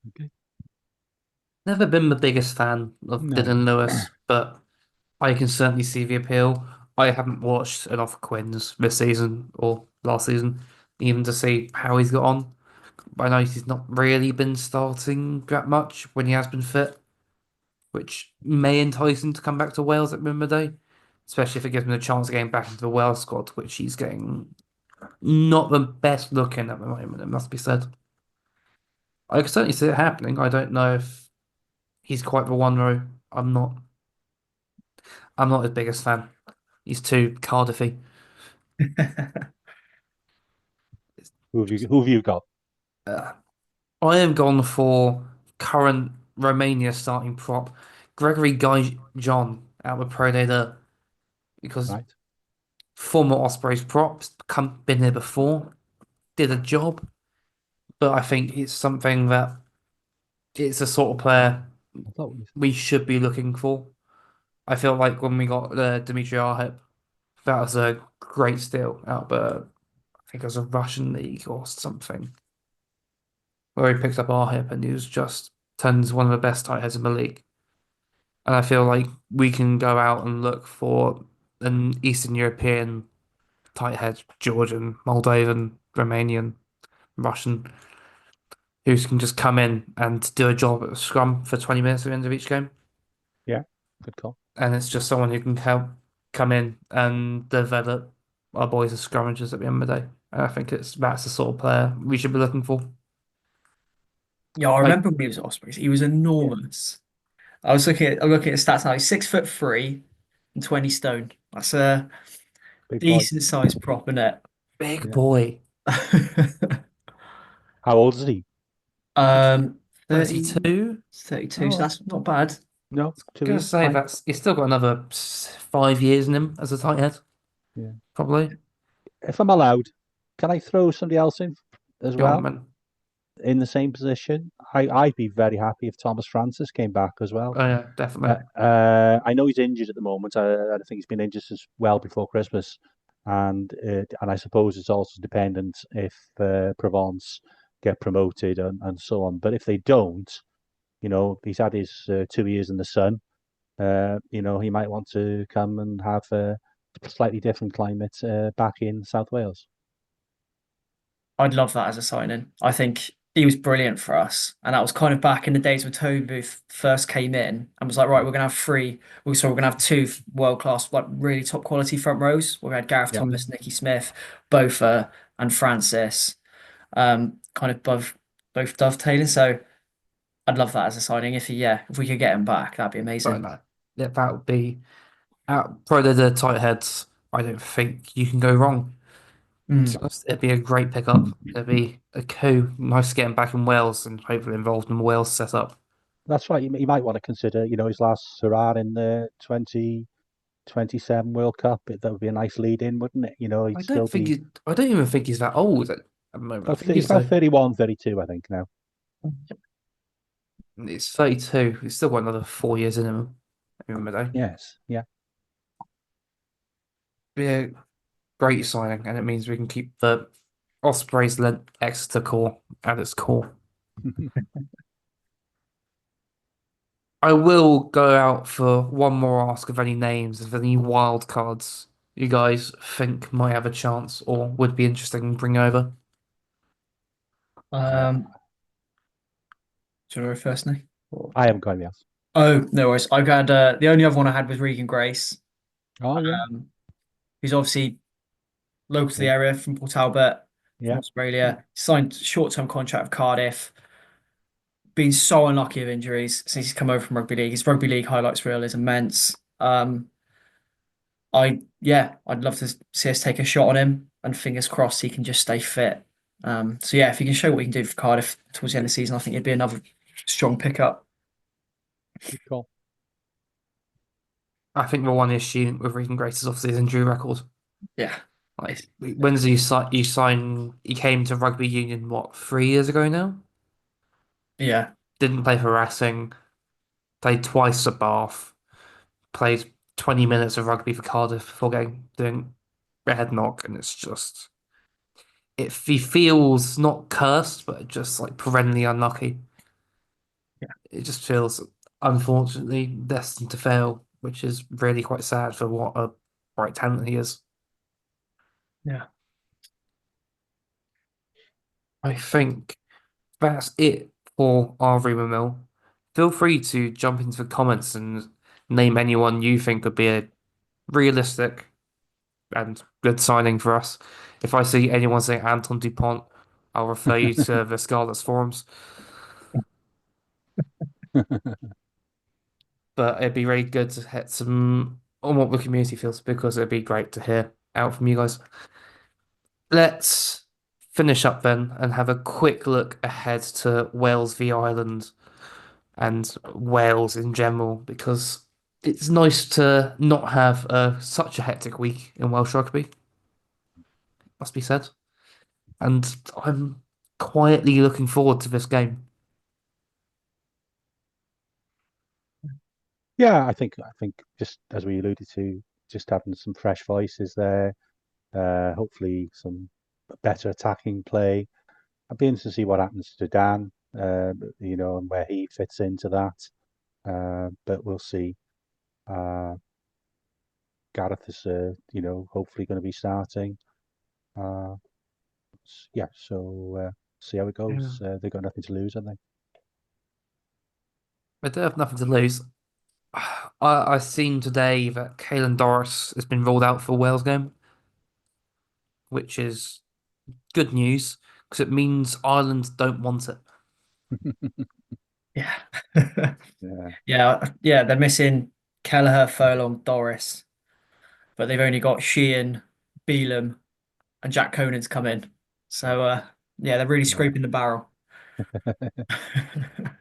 Okay. Never been the biggest fan of No. Dylan Lewis, but I can certainly see the appeal. I haven't watched enough of Quinn's this season or last season, even to see how he's got on. I know he's not really been starting that much when he has been fit, which may entice him to come back to Wales at Wimbledon Day, especially if it gives him the chance of getting back into the Wales squad, which he's getting not the best looking at the moment, it must be said. I can certainly see it happening. I don't know if he's quite the one though. I'm not his biggest fan. He's too Cardiffy. Who have you got? Uh, I am gone for current Romania starting prop, Gregory Guy John out with Pro Day there because Right. former Ospreys props, been here before, did a job, but I think it's something that it's a sort of player I thought we, we should be looking for. I feel like when we got Dimitri Arhip, that was a great steal out, but I think it was a Russian league or something where he picked up Arhip and he was just turned into one of the best tight heads in the league. And I feel like we can go out and look for an Eastern European tight head, Georgian, Moldovan, Romanian, Russian, who can just come in and do a job at the scrum for 20 minutes at the end of each game. yeah, good call. And it's just someone who can help come in and develop our boys as scrummagers at the end of the day. And I think that's the sort of player we should be looking for. Yeah, I Like, remember when he was at Ospreys. He was Yeah, enormous. I'm looking at his stats now. He's 6'3" and 20 stone. That's a big boy. decent sized prop, isn't it? big Yeah. boy, How old is he? Um, 30, 32. 32, so Oh, that's not bad. no, two Gonna years, say fine. that's he's still got another 5 years in him as a tight head, Yeah. probably. If I'm allowed, can I throw somebody else in as Go on, well man. in the same position? I'd be very happy if Thomas Francis came back as well. Oh yeah, definitely. I know he's injured at the moment. I think he's been injured since well before Christmas, and I suppose it's also dependent if Provence get promoted and so on. But if they don't, he's had his 2 years in the sun. He might want to come and have a slightly different climate back in South Wales. I'd love that as a signing. I think he was brilliant for us. And that was kind of back in the days when Toby Booth first came in and was like, right, we're gonna have three. We're gonna have two world class, like really top quality front rows. We had Gareth Yeah, Thomas, Nicky Smith, Bofa, and Francis. Kind of both dovetailing. So I'd love that as a signing. If we could get him back, that'd be But amazing. no, yeah, that would be out. Probably the tight heads. I don't think you can go wrong. To be Mm. honest, it'd be a great pickup. It'd be a coup. Nice to get him back in Wales and hopefully involved in the Wales setup. that's right. You might want to consider, his last hurrah in the 2027 World Cup. That would be a nice lead in, wouldn't it? He'd still be I don't even think he's that old at the moment. I think he's he's about like 31, 32, I think now. he's 32. He's still got another 4 years in him. Remember though. Yes, yeah. Be a great signing, and it means we can keep the Ospreys lent Exeter core at its core. I will go out for one more ask of any names, of any wild cards you guys think might have a chance or would be interesting in bringing over. Uh, Um, do you want to go first, Nick? I haven't got any else. Oh, no worries. I got the only other one I had was Regan Grace. Oh yeah, Um, he's obviously local to the yeah, area from Port Talbot, from yeah. Australia. Signed short-term contract with Cardiff. Been so unlucky with injuries since he's come over from rugby league. His rugby league highlights reel is immense. I'd love to see us take a shot on him, and fingers crossed he can just stay fit. So yeah, if he can show what he can do for Cardiff towards the end of the season, I think it'd be another strong pickup. Good call. I think the one issue with Regan Grace is obviously his injury record. Yeah, Like, when did he sign? He came to rugby union, what, 3 years ago now? yeah, Didn't play for Racing, played twice at Bath, played 20 minutes of rugby for Cardiff before doing a head knock, and it's just he feels not cursed, but just like perennially unlucky. yeah, It just feels unfortunately destined to fail, which is really quite sad for what a bright talent he is. yeah. I think that's it for our rumor mill. Feel free to jump into the comments and name anyone you think would be a realistic and good signing for us. If I see anyone saying Anton Dupont, I'll refer you to the Scarlet's forums. But it'd be really good to hit some on what the community feels because it'd be great to hear out from you guys. Let's finish up then and have a quick look ahead to Wales v Ireland and Wales in general, because it's nice to not have such a hectic week in Welsh rugby, must be said. And I'm quietly looking forward to this game. Yeah, I think just as we alluded to, just having some fresh voices there, hopefully some better attacking play. I'd be interested to see what happens to Dan, and where he fits into that. But we'll see. Uh, Gareth is, hopefully going to be starting. Uh, yeah, so see how it Yeah. goes. They've got nothing to lose, haven't I do have nothing to lose. I've seen today that Caelan Doris has been ruled out for Wales game, which is good news because it means Ireland don't want it. Yeah. Yeah. Yeah, they're missing Kelleher, Furlong, Doris, but they've only got Sheehan, Beelum, and Jack Conan's come in. So yeah, they're really Yeah. scraping the barrel.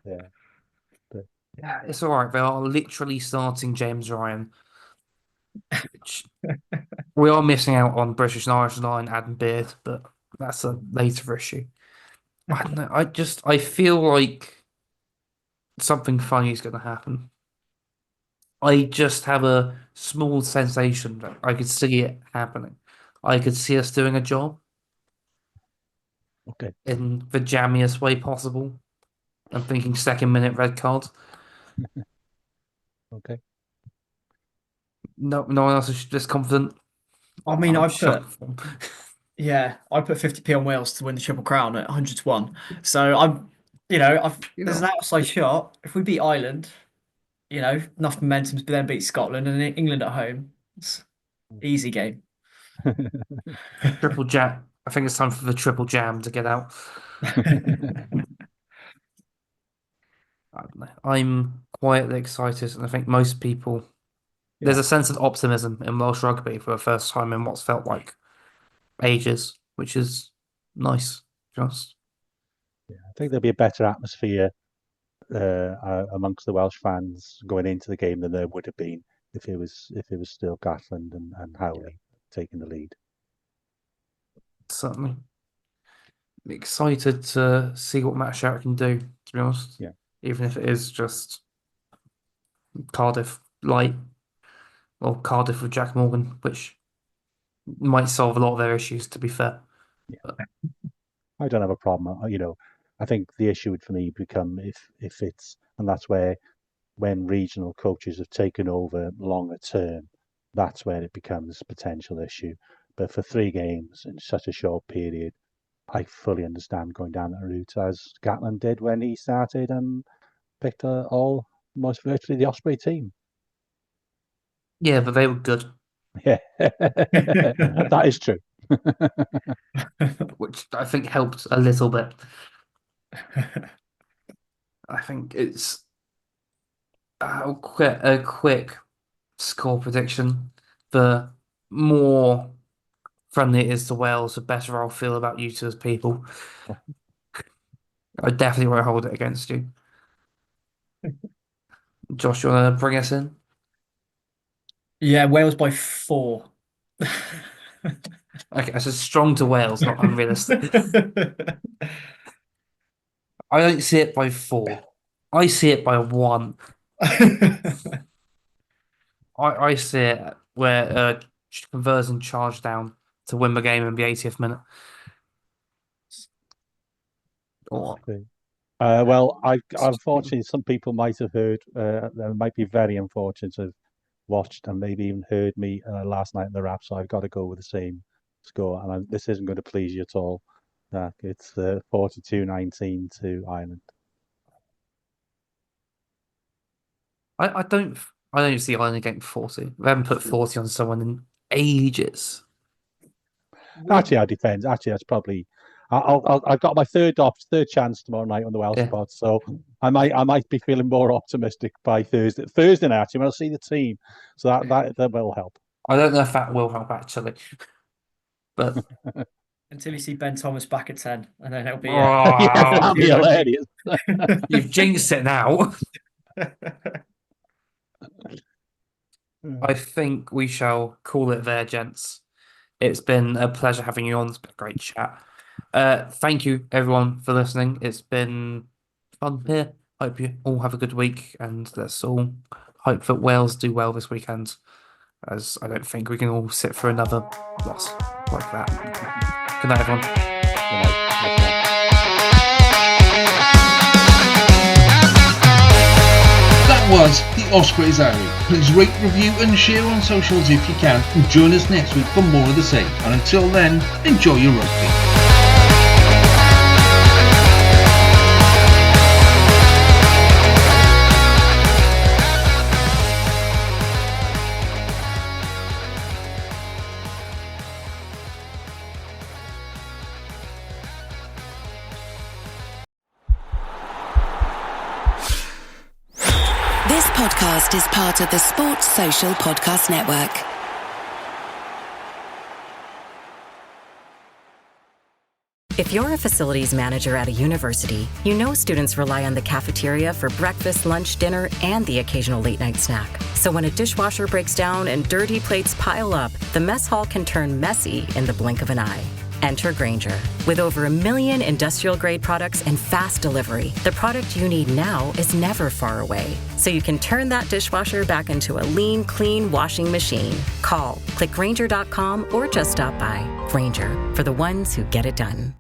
Yeah. But Yeah, it's all right. They are literally starting James Ryan, which we are missing out on British and Irish line, Adam Beard, but that's a later issue. I don't know. I feel like something funny is going to happen. I just have a small sensation that I could see it happening. I could see us doing a job okay. in the jammiest way possible. I'm thinking second minute red card. Okay. No, no one else is this confident. I mean, I'm shocked. I put 50p on Wales to win the Triple Crown at 100 to 1. So there's an outside shot. If we beat Ireland, enough momentum to then beat Scotland and England at home. It's easy game. Triple jam. I think it's time for the triple jam to get out. I don't know. I'm quietly excited, and I think most people. There's Yeah. a sense of optimism in Welsh rugby for the first time in what's felt like ages, which is nice. Just I think there'll be a better atmosphere amongst the Welsh fans going into the game than there would have been if it was still Gatland and Howley taking the lead. certainly excited to see what Matt Sharrock can do, to be honest. Yeah. Even if it is just Cardiff light or Cardiff with Jack Morgan, which might solve a lot of their issues, to be fair. Yeah. I don't have a problem. I think the issue would for me become if it's, and that's where when regional coaches have taken over longer term, that's where it becomes a potential issue. But for 3 games in such a short period, I fully understand going down that route as Gatland did when he started and picked almost virtually the Osprey team. Yeah, but they were good, Yeah, that is true. which I think helped a little bit. I think it's a quick score prediction. The more friendly it is to Wales, the better I'll feel about you two as people. I definitely won't hold it against you. Josh, you want to bring us in? Yeah, Wales by 4. Okay, I said strong to Wales, not unrealistic. I don't see it by 4. I see it by 1. I see it where conversion charge down to win the game in the 80th minute. Or Well, unfortunately, some people might have heard, they might be very unfortunate to have watched and maybe even heard me last night in the wrap, so I've got to go with the same score. And this isn't going to please you at all. It's 42-19 to Ireland. I don't see Ireland getting 40. We haven't put 40 on someone in ages. Actually, our defence. Actually, that's probably. I've got my third chance tomorrow night on the Welsh Yeah. spot, so I might be feeling more optimistic by Thursday. Thursday night, actually, when I see the team, so that will help. I don't know if that will help actually, but until you see Ben Thomas back at 10, and then it'll be. That'd be hilarious. You've jinxed it now. I think we shall call it there, gents. It's been a pleasure having you on. It's been a great chat. Thank you, everyone, for listening. It's been fun here. Hope you all have a good week, and let's all hope that Wales do well this weekend, as I don't think we can all sit for another loss like that. Good night, everyone. Good night. That was the Ospreys Eyrie. Please rate, review and share on socials if you can, and join us next week for more of the same. And until then, enjoy your rugby. This podcast is part of the Sports Social Podcast Network. If you're a facilities manager at a university, you know students rely on the cafeteria for breakfast, lunch, dinner, and the occasional late-night snack. So when a dishwasher breaks down and dirty plates pile up, the mess hall can turn messy in the blink of an eye. Enter Grainger. With over 1 million industrial-grade products and fast delivery, the product you need now is never far away. So you can turn that dishwasher back into a lean, clean washing machine. Call, click Grainger.com, or just stop by. Grainger, for the ones who get it done.